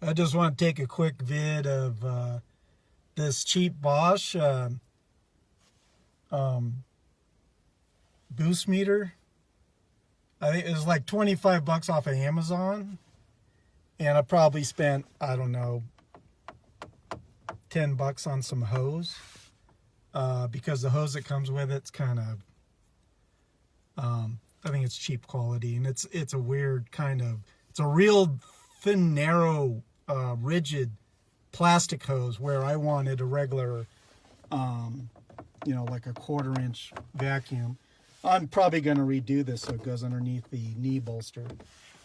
I just want to take a quick vid of this cheap Bosch um, boost meter. I think it was like 25 bucks off of Amazon. And I probably spent, I don't know, 10 bucks on some hose. Because the hose that comes with it's kind of, I think it's cheap quality. And it's a weird kind of, it's a real thin, narrow, rigid plastic hose, where I wanted a regular, like a 1/4-inch vacuum. I'm probably going to redo this so it goes underneath the knee bolster.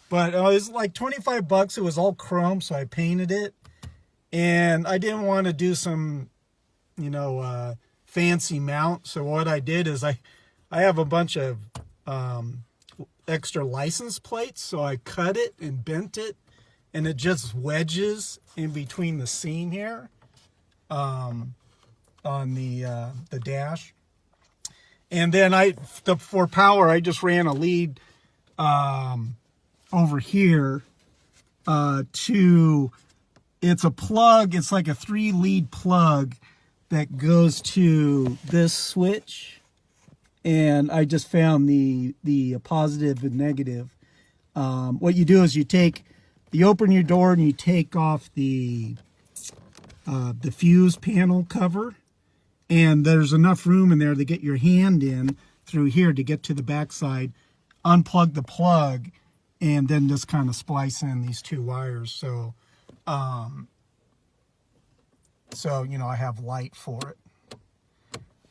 But it was like 25 bucks. It was all chrome, so I painted it. And I didn't want to do some, fancy mount. So what I did is I have a bunch of extra license plates. So I cut it and bent it. And it just wedges in between the seam here on the dash. And then for power, I just ran a lead over here to, it's a plug. It's like a 3-lead plug that goes to this switch. And I just found the positive and negative. What you do is you open your door and you take off the fuse panel cover. And there's enough room in there to get your hand in through here to get to the backside, unplug the plug, and then just kind of splice in these two wires. So, I have light for it.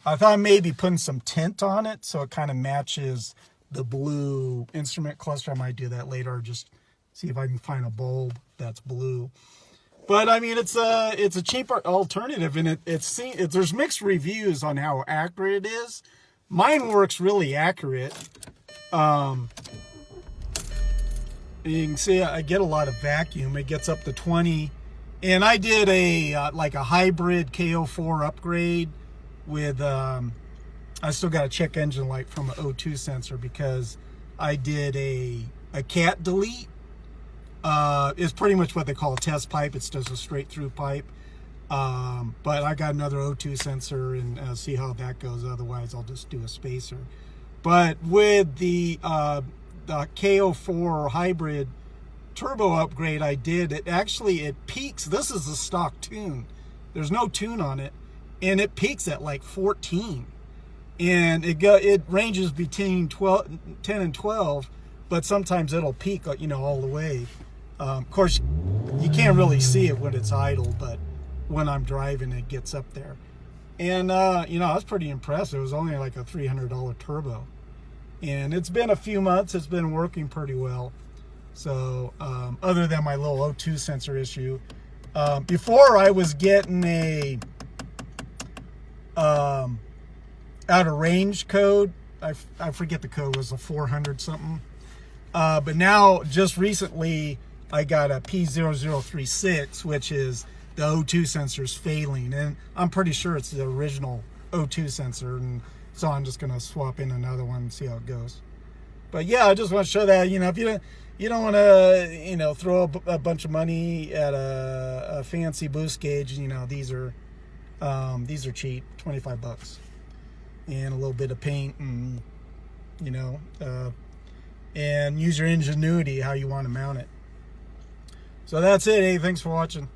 I thought maybe putting some tint on it so it kind of matches the blue instrument cluster. I might do that later, or just see if I can find a bulb that's blue. But I mean, it's a cheaper alternative, and there's mixed reviews on how accurate it is. Mine works really accurate. You can see I get a lot of vacuum. It gets up to 20, and I did a hybrid KO4 upgrade with. I still got a check engine light from an O2 sensor because I did a cat delete. It's pretty much what they call a test pipe. It's just a straight through pipe. But I got another O2 sensor and see how that goes. Otherwise, I'll just do a spacer. But with the KO4 hybrid turbo upgrade I did, it peaks. This is a stock tune. There's no tune on it. And it peaks at like 14. And it ranges between 10 and 12. But sometimes it'll peak, all the way. Of course, you can't really see it when it's idle, but when I'm driving, it gets up there. And, I was pretty impressed. It was only like a $300 turbo. And it's been a few months. It's been working pretty well. So, other than my little O2 sensor issue. Before, I was getting a out of range code. I forget the code. It was a 400 something. But now, just recently, I got a P0036, which is the O2 sensor's failing. And I'm pretty sure it's the original O2 sensor. And so I'm just going to swap in another one and see how it goes. But yeah, I just want to show that, if you don't want to, throw a bunch of money at a fancy boost gauge, these are cheap, 25 bucks. And a little bit of paint and, and use your ingenuity how you want to mount it. So that's it. Hey, thanks for watching.